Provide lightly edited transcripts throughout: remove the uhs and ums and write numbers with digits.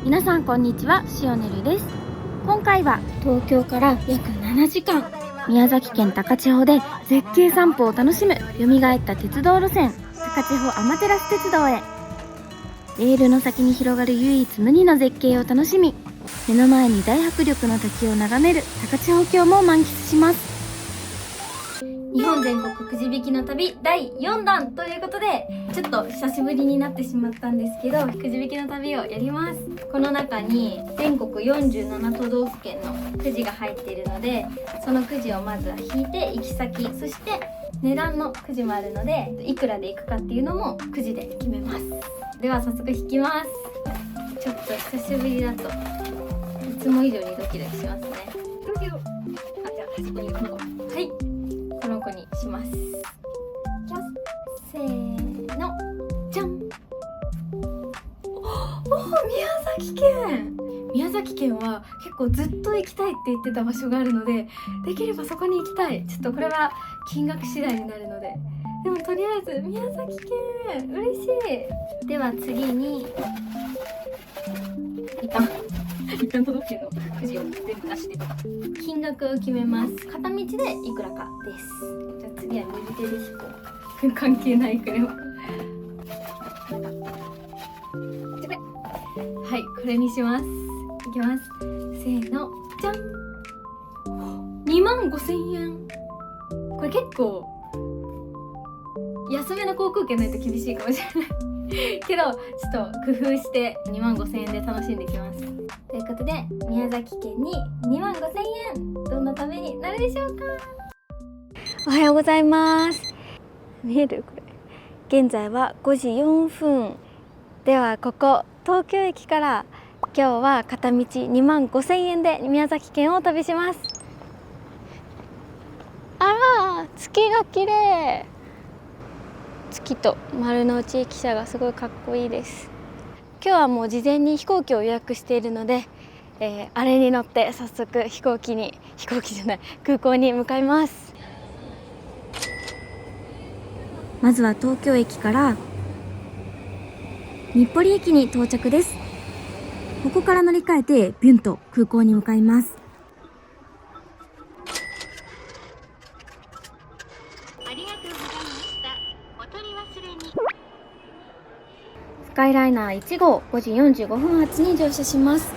皆さんこんにちは、しおねるです。今回は東京から約7時間、宮崎県高千穂で絶景散歩を楽しむ蘇った鉄道路線高千穂天照鉄道へ。レールの先に広がる唯一無二の絶景を楽しみ、目の前に大迫力の滝を眺める高千穂峡も満喫します。日本全国くじ引きの旅第4弾ということで、ちょっと久しぶりになってしまったんですけど、くじ引きの旅をやります。この中に全国47都道府県のくじが入っているので、そのくじをまずは引いて行き先、そして値段のくじもあるので、いくらで行くかっていうのもくじで決めます。では早速引きます。ちょっと久しぶりだといつも以上にドキドキしますね。どうしよう。じゃあ端っこにいるこの子、はい、この子にします。いきます。せーの、じゃん。宮崎県は結構ずっと行きたいって言ってた場所があるので、できればそこに行きたい。ちょっとこれは金額次第になるので、でもとりあえず宮崎県嬉しい。では次に一旦都道府県のくじを全部出して金額を決めます。片道でいくらかです。じゃあ次は右手で引こう。関係ないくれは。はい、これにします。いきます。せーの、じゃん。25,000円。これ結構安めの航空券ないと厳しいかもしれないけど、ちょっと工夫して25,000円で楽しんできます。ということで、宮崎県に25,000円、どんな旅になるでしょうか。おはようございます。見える？これ現在は5時4分では、ここ東京駅から今日は片道25,000円で宮崎県を旅します。あら、月が綺麗。月と丸の内駅舎がすごいかっこいいです。今日はもう事前に飛行機を予約しているので、あれに乗って早速空港に向かいます。まずは東京駅から日暮里駅に到着です。ここから乗り換えてビュンと空港に向かいます。ありがとうございました。お取り忘れに。スカイライナー1号5時45分発に乗車します。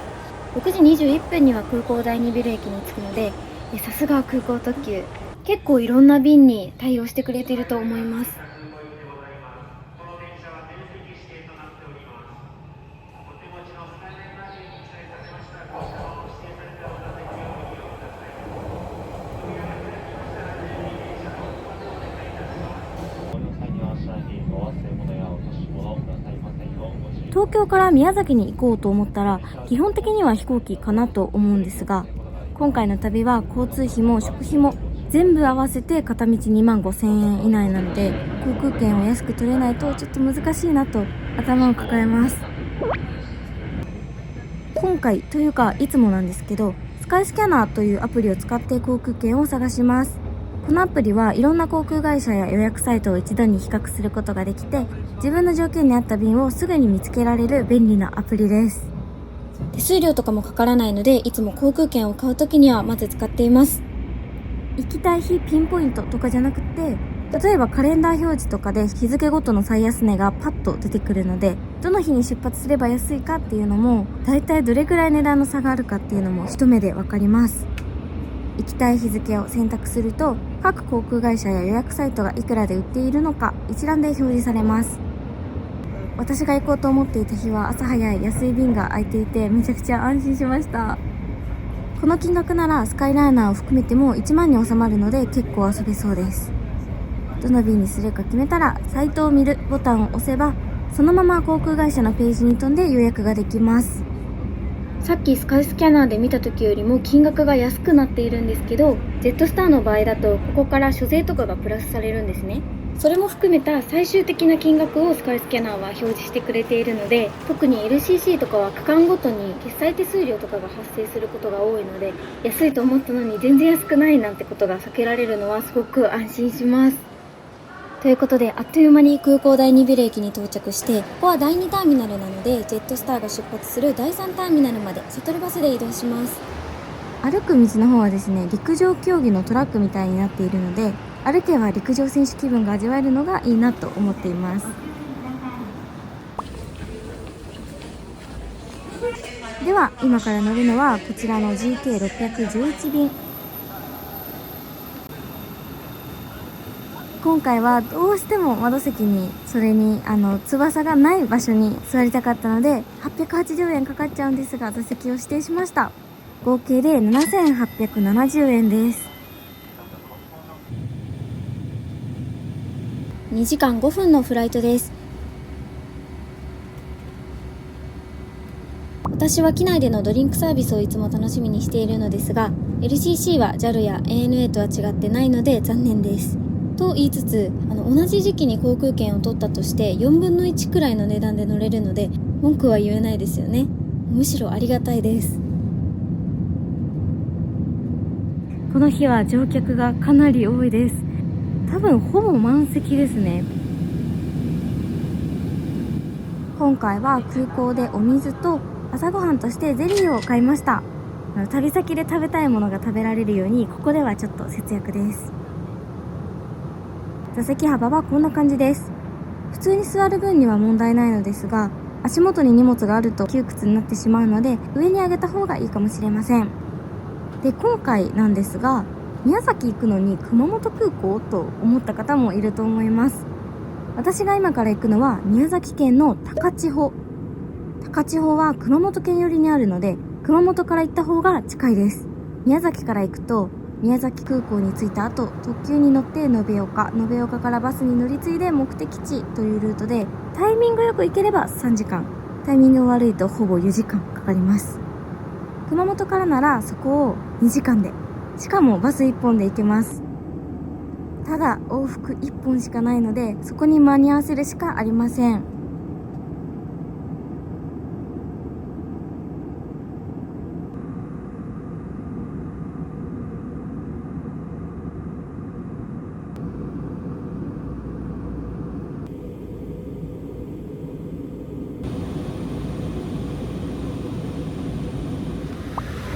6時21分には空港第2ビル駅に着くので、さすが空港特急、結構いろんな便に対応してくれていると思います。東京から宮崎に行こうと思ったら基本的には飛行機かなと思うんですが、今回の旅は交通費も食費も全部合わせて片道25,000円以内なので、航空券を安く取れないとちょっと難しいなと頭を抱えます。今回というかいつもなんですけど、スカイスキャナーというアプリを使って航空券を探します。このアプリはいろんな航空会社や予約サイトを一度に比較することができて、自分の条件に合った便をすぐに見つけられる便利なアプリです。手数料とかもかからないので、いつも航空券を買うときにはまず使っています。行きたい日ピンポイントとかじゃなくて、例えばカレンダー表示とかで日付ごとの最安値がパッと出てくるので、どの日に出発すれば安いかっていうのも、だいたいどれくらい値段の差があるかっていうのも一目でわかります。行きたい日付を選択すると、各航空会社や予約サイトがいくらで売っているのか一覧で表示されます。私が行こうと思っていた日は朝早い安い便が空いていて、めちゃくちゃ安心しました。この金額ならスカイライナーを含めても1万に収まるので結構遊べそうです。どの便にするか決めたらサイトを見るボタンを押せば、そのまま航空会社のページに飛んで予約ができます。さっきスカイスキャナーで見た時よりも金額が安くなっているんですけど、ジェットスターの場合だとここから所税とかがプラスされるんですね。それも含めた最終的な金額をスカイスキャナーは表示してくれているので、特に LCC とかは区間ごとに決済手数料とかが発生することが多いので、安いと思ったのに全然安くないなんてことが避けられるのはすごく安心します。ということで、あっという間に空港第2ビル駅に到着して、ここは第2ターミナルなので、ジェットスターが出発する第3ターミナルまでシャトルバスで移動します。歩く道の方はですね、陸上競技のトラックみたいになっているので、歩けば陸上選手気分が味わえるのがいいなと思っています。では今から乗るのはこちらの GK611 便。今回はどうしても窓席に、それに翼がない場所に座りたかったので880円かかっちゃうんですが、座席を指定しました。合計で7870円です。2時間5分のフライトです。私は機内でのドリンクサービスをいつも楽しみにしているのですが、 LCC は JAL や ANA とは違ってないので残念です。と言いつつ、同じ時期に航空券を取ったとして4分の1くらいの値段で乗れるので文句は言えないですよね。むしろありがたいです。この日は乗客がかなり多いです。多分ほぼ満席ですね。今回は空港でお水と朝ごはんとしてゼリーを買いました。旅先で食べたいものが食べられるように、ここではちょっと節約です。座席幅はこんな感じです。普通に座る分には問題ないのですが、足元に荷物があると窮屈になってしまうので、上に上げた方がいいかもしれません。で、今回なんですが、宮崎行くのに熊本空港と思った方もいると思います。私が今から行くのは宮崎県の高千穂。高千穂は熊本県寄りにあるので、熊本から行った方が近いです。宮崎から行くと、宮崎空港に着いた後、特急に乗って延岡からバスに乗り継いで目的地というルートで、タイミングよく行ければ3時間、タイミング悪いとほぼ4時間かかります。熊本からならそこを2時間で、しかもバス1本で行けます。ただ往復1本しかないので、そこに間に合わせるしかありません。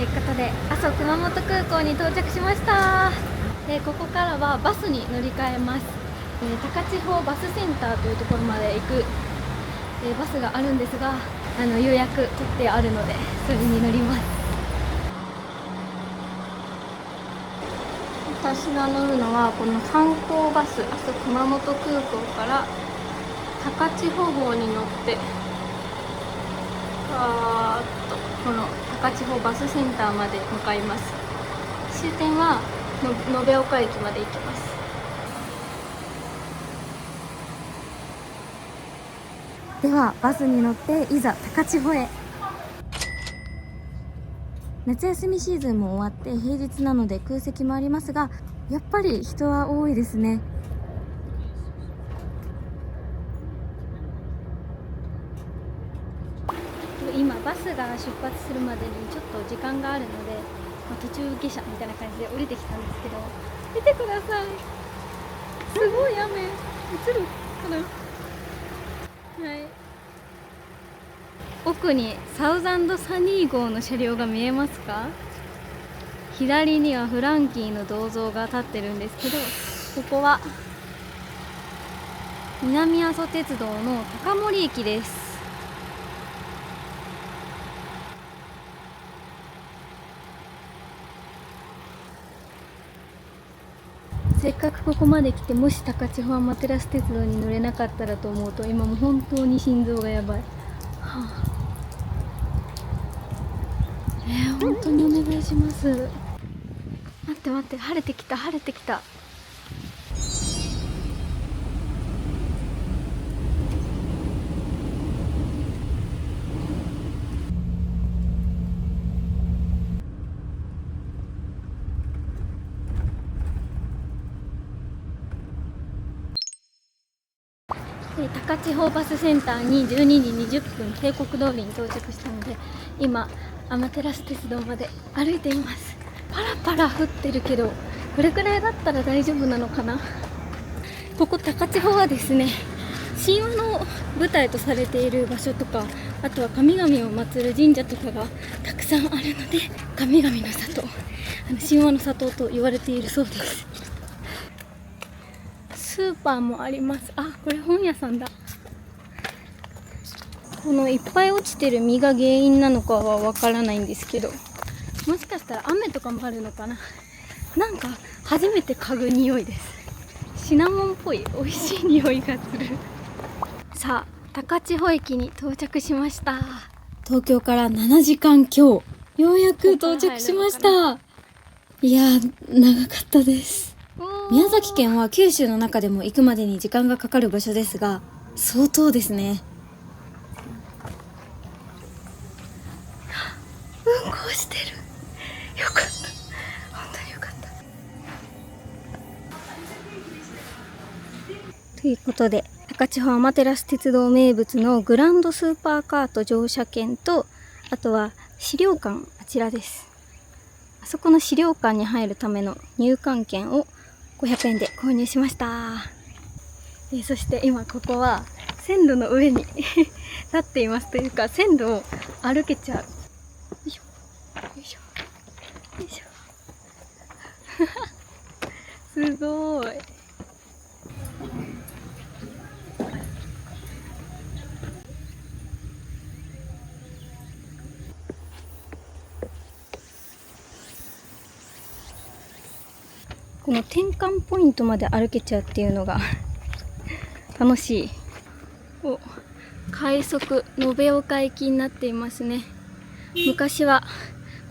ということで、阿蘇熊本空港に到着しました。ここからはバスに乗り換えます。高千穂バスセンターというところまで行く、バスがあるんですが、予約取ってあるのでそれに乗ります。私が乗るのはこの観光バス、阿蘇熊本空港から高千穂号に乗って、この高千穂バスセンターまで向かいます。終点は延岡駅まで行きます。ではバスに乗っていざ高千穂へ。夏休みシーズンも終わって平日なので空席もありますが、やっぱり人は多いですね。今バスが出発するまでにちょっと時間があるので、途中下車みたいな感じで降りてきたんですけど、見てください、すごい雨。映るかな。はい、奥にサウザンドサニー号の車両が見えますか。左にはフランキーの銅像が立ってるんですけど、ここは南阿蘇鉄道の高森駅です。せっかくここまで来て、もし高千穂天照鉄道に乗れなかったらと思うと、今も本当に心臓がやばい。本当にお願いします。待って待って、晴れてきた晴れてきた。高千穂バスセンターに12時20分定刻通りに到着したので、今天照鉄道まで歩いています。パラパラ降ってるけど、これくらいだったら大丈夫なのかな。ここ高千穂はですね、神話の舞台とされている場所とか、あとは神々を祀る神社とかがたくさんあるので、神々の里、神話の里と言われているそうです。スーパーもあります。あ、これ本屋さんだ。このいっぱい落ちてる実が原因なのかはわからないんですけど、もしかしたら雨とかもあるのかな。なんか初めて嗅ぐ匂いです。シナモンっぽい美味しい匂いがする。さあ、高千穂駅に到着しました。東京から7時間強、ようやく到着しました。いやー、長かったです。宮崎県は九州の中でも行くまでに時間がかかる場所ですが、相当ですね。うんこしてる。よかった。本当によかった。ということで、高千穂天照鉄道名物のグランドスーパーカート乗車券と、あとは資料館、あちらです。あそこの資料館に入るための入館券を500円で購入しました。そして今ここは線路の上に立っていますというか、線路を歩けちゃう。よいしょよいしょよいしょすごーい。この転換ポイントまで歩けちゃうっていうのが楽しい。お、快速延岡行きになっていますね。昔は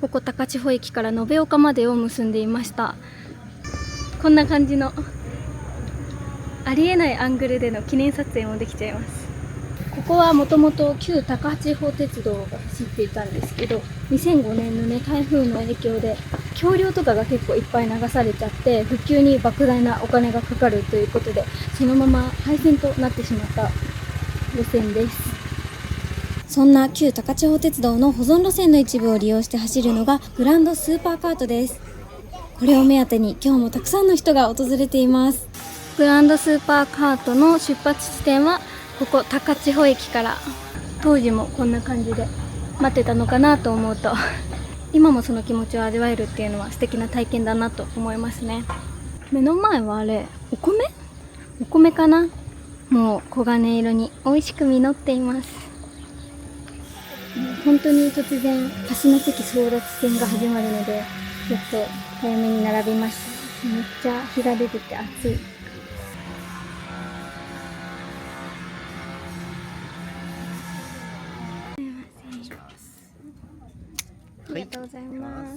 ここ高千穂駅から延岡までを結んでいました。こんな感じのありえないアングルでの記念撮影もできちゃいます。ここはもともと旧高千穂鉄道が走っていたんですけど、2005年のね、台風の影響で橋梁とかが結構いっぱい流されちゃって、復旧に莫大なお金がかかるということで、そのまま廃線となってしまった路線です。そんな旧高千穂鉄道の保存路線の一部を利用して走るのがグランドスーパーカートです。これを目当てに今日もたくさんの人が訪れています。グランドスーパーカートの出発地点はここ高千穂駅から、当時もこんな感じで待ってたのかなと思うと今もその気持ちを味わえるっていうのは素敵な体験だなと思いますね。目の前はあれ、お米かな。もう黄金色に美味しく実っています。本当に突然橋の関争奪戦が始まるので、ちょっと早めに並びました。めっちゃ日が出てて暑い。ありがとうございます。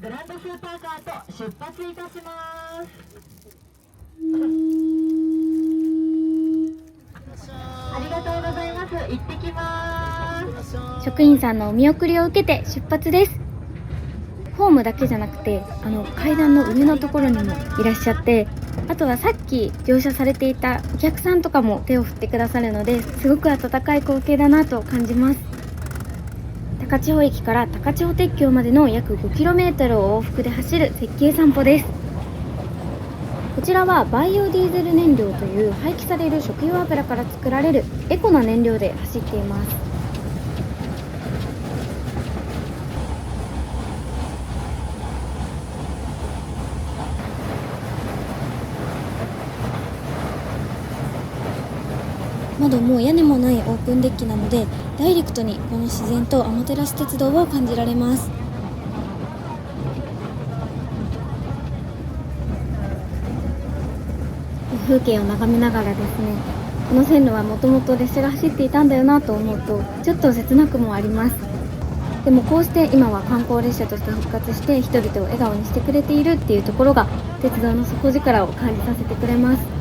グランドスーパーカート出発いたします。ありがとうございます。行ってきます。職員さんのお見送りを受けて出発です。ホームだけじゃなくて、階段の上のところにもいらっしゃって、あとはさっき乗車されていたお客さんとかも手を振ってくださるので、すごく温かい光景だなと感じます。高千穂駅から高千穂鉄橋までの約 5km を往復で走る絶景散歩です。こちらはバイオディーゼル燃料という廃棄される食用油から作られるエコな燃料で走っています。窓も屋根もないオープンデッキなので、ダイレクトにこの自然と天照鉄道を感じられます。風景を眺めながらですね、この線路はもともと列車が走っていたんだよなと思うと、ちょっと切なくもあります。でもこうして今は観光列車として復活して人々を笑顔にしてくれているっていうところが、鉄道の底力を感じさせてくれます。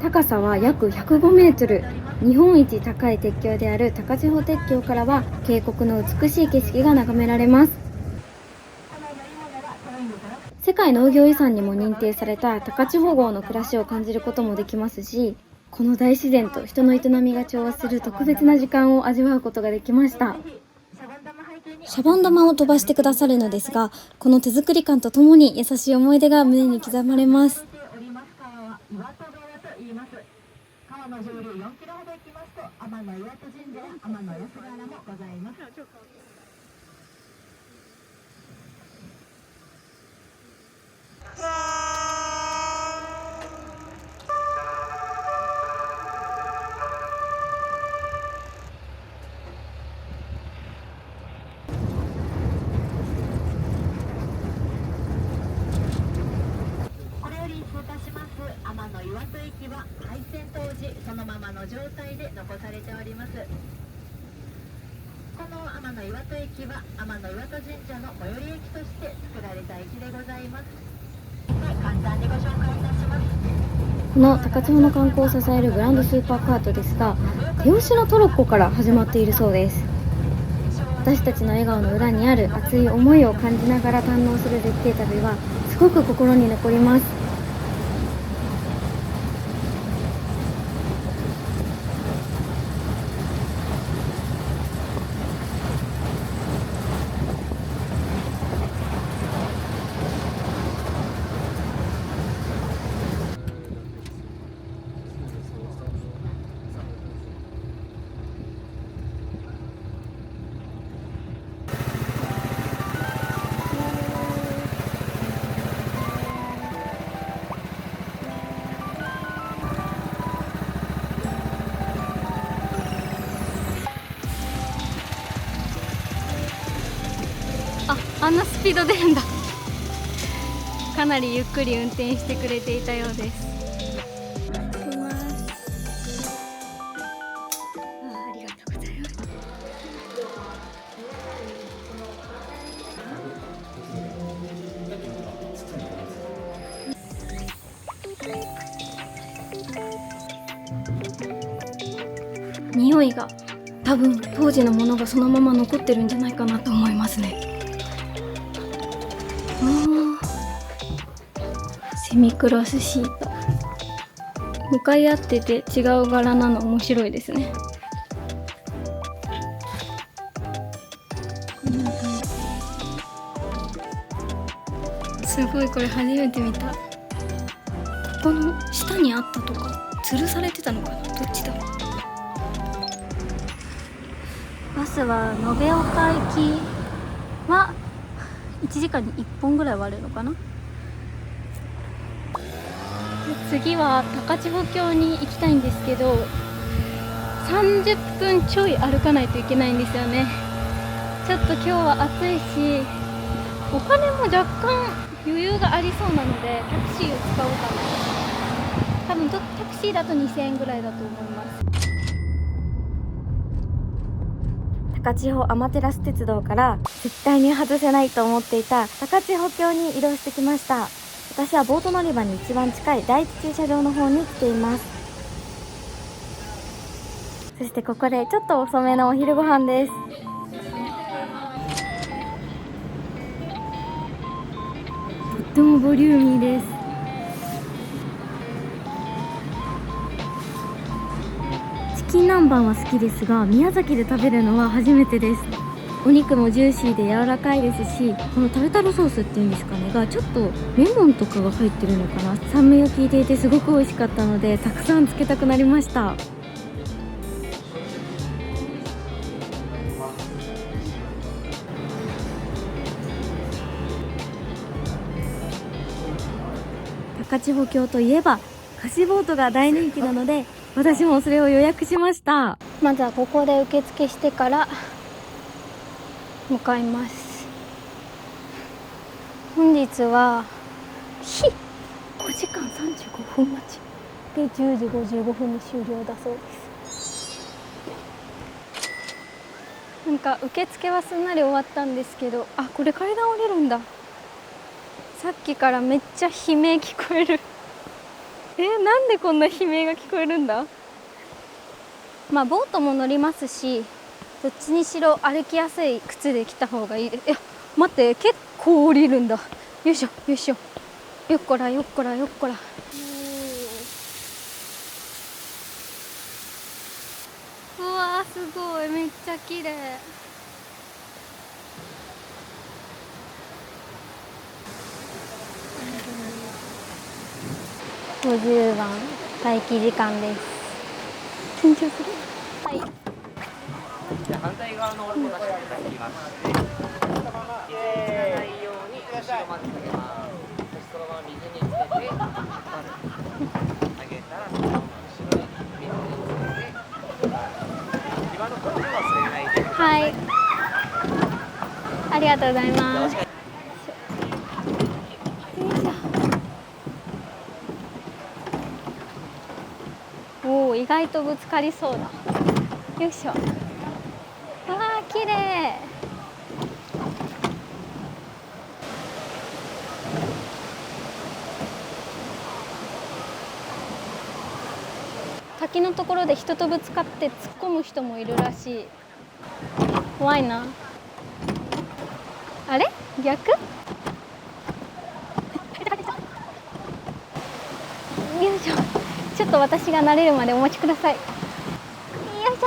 高さは約105メートル。日本一高い鉄橋である高千穂鉄橋からは渓谷の美しい景色が眺められます。世界農業遺産にも認定された高千穂郷の暮らしを感じることもできますし、この大自然と人の営みが調和する特別な時間を味わうことができました。シャボン玉を飛ばしてくださるのですが、この手作り感とともに優しい思い出が胸に刻まれます。川の上流4キロほど行きますと天岩戸神社や天安原もございます。これより通過します天岩戸駅は開線当時そのままの状態で残されております。この天岩戸駅は天岩戸神社の最寄り駅として作られた駅でございます。簡単にご紹介いたします。この高千穂の観光を支えるグランドスーパーカートですが、手押しのトロッコから始まっているそうです。私たちの笑顔の裏にある熱い思いを感じながら堪能する絶景旅はすごく心に残ります。あんなスピード出るんだ。かなりゆっくり運転してくれていたようです。ありがとうございます。匂いが多分当時のものがそのまま残ってるんじゃないかなと思いますね。セミクロスシート、向かい合ってて違う柄なの面白いですね。こんな感じ。すごい、これ初めて見た。この下にあったとか吊るされてたのかな、どっちだろう。バスは延岡行きは1時間に1本ぐらいはあるのかな。次は高千穂峡に行きたいんですけど、30分ちょい歩かないといけないんですよね。ちょっと今日は暑いし、お金も若干余裕がありそうなのでタクシーを使おうかな。多分タクシーだと2000円ぐらいだと思います。高千穂天照鉄道から絶対に外せないと思っていた高千穂峡に移動してきました。私はボート乗り場に一番近い第一駐車場の方に来ています。そしてここでちょっと遅めのお昼ご飯です。とってもボリューミーです。チキン南蛮は好きですが、宮崎で食べるのは初めてです。お肉もジューシーで柔らかいですし、このタルタルソースっていうんですかねがちょっとレモンとかが入ってるのかな、酸味が効いていてすごく美味しかったのでたくさんつけたくなりました。高千穂峡といえば貸しボートが大人気なので、私もそれを予約しました。まずはここで受付してから向かいます。本日は5時間35分待ちで10時55分に終了だそうです。なんか受付はすんなり終わったんですけど、あ、これ階段降りるんだ。さっきからめっちゃ悲鳴聞こえる。なんでこんな悲鳴が聞こえるんだ。まあボートも乗りますし、どっちにしろ歩きやすい靴で来た方がいいです。いや待って、結構降りるんだ。よいしょよいしょ、よっこらよっこらよっこら。うわー、すごい、めっちゃ綺麗。50番待機時間です。緊張する。はい。じゃあ反対側のオルゴ出していただきまして、水にならないように後ろまで下げます。そのまま水につけて引っ張る。上げたらそのまま後ろに水につけて引っ張る。今のところは忘れないでください。はい。ありがとうございます。よいしょ。おお、意外とぶつかりそうだ。よいしょ。わあ、綺麗。滝のところで人とぶつかって突っ込む人もいるらしい。怖いな。あれ？逆？よいしょ。ちょっと私が慣れるまでお待ちください。よいし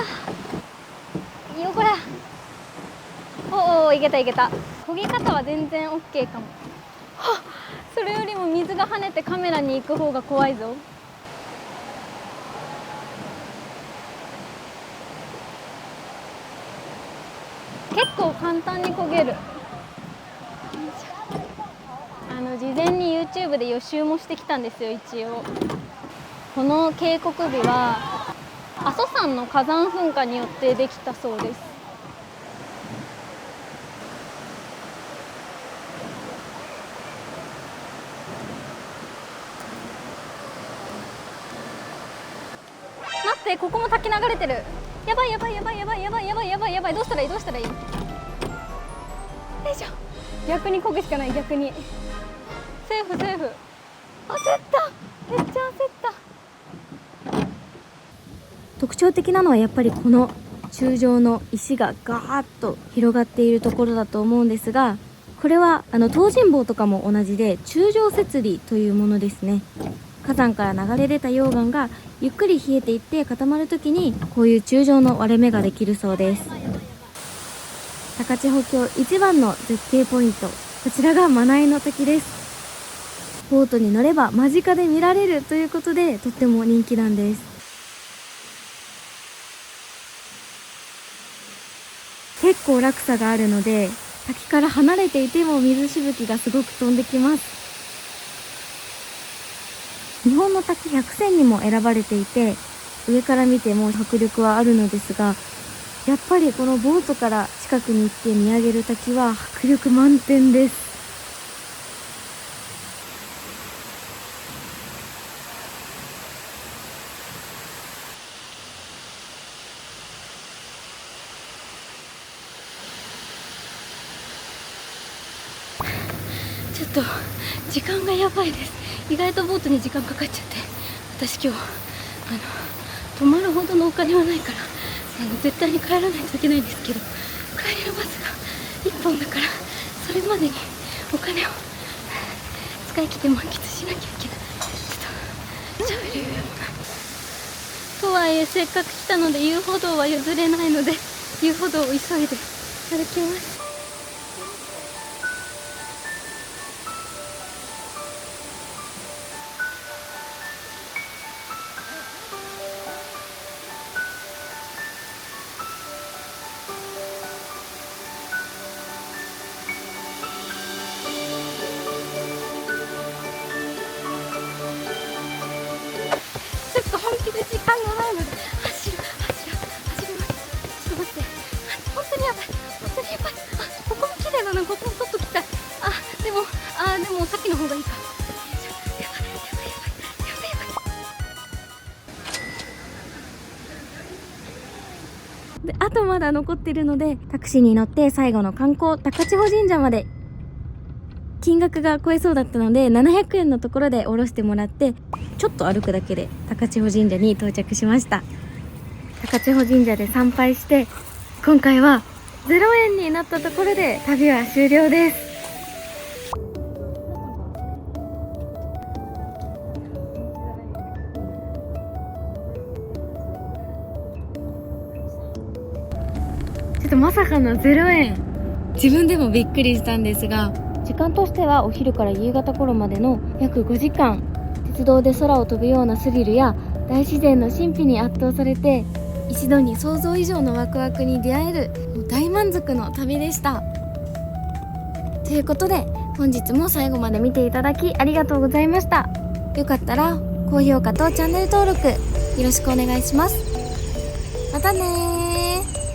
ょ。よこら。おお、いけたいけた。漕ぎ方は全然 OK かも。はっ、それよりも水が跳ねてカメラに行く方が怖いぞ。結構簡単に漕げる。事前に YouTube で予習もしてきたんですよ。一応この渓谷美は阿蘇山の火山噴火によってできたそうです。待って、ここも滝流れてる。やばいやばいやばいやばいやばいやばいやばいやばい。どうしたらいいどうしたらいい。よいしょ。逆に漕ぐしかない。逆にセーフセーフ。焦った、めっちゃ焦った。特徴的なのはやっぱりこの柱状の石がガーッと広がっているところだと思うんですが、これは東尋坊とかも同じで柱状節理というものですね。火山から流れ出た溶岩がゆっくり冷えていって固まるときにこういう柱状の割れ目ができるそうです。高千穂峡一番の絶景ポイント、こちらが真名井の滝です。ボートに乗れば間近で見られるということでとっても人気なんです。結構落差があるので滝から離れていても水しぶきがすごく飛んできます。日本の滝100選にも選ばれていて、上から見ても迫力はあるのですが、やっぱりこのボートから近くに行って見上げる滝は迫力満点です。ちょっと時間がやばいです。意外とボートに時間かかっちゃって、私今日泊まるほどのお金はないから絶対に帰らないといけないんですけど、帰りのバスが1本だから、それまでにお金を使い切って満喫しなきゃいけない。ちょっと喋る余裕が。とはいえせっかく来たので遊歩道は譲れないので、遊歩道を急いで歩きます。本気で時間がないので走ります。ちょっと待って、本当にやばい、本当にやばい。ここも綺麗だな。ここも撮っときたい。でもさっきの方がいいか。やばい。で、あとまだ残ってるのでタクシーに乗って最後の観光高千穂神社まで。金額が超えそうだったので700円のところで降ろしてもらって、ちょっと歩くだけで高千穂神社に到着しました。高千穂神社で参拝して、今回は0円になったところで旅は終了です。ちょっとまさかの0円、自分でもびっくりしたんですが、時間としてはお昼から夕方頃までの約5時間、鉄道で空を飛ぶようなスリルや大自然の神秘に圧倒されて、一度に想像以上のワクワクに出会える大満足の旅でした。ということで本日も最後まで見ていただきありがとうございました。よかったら高評価とチャンネル登録よろしくお願いします。またねー。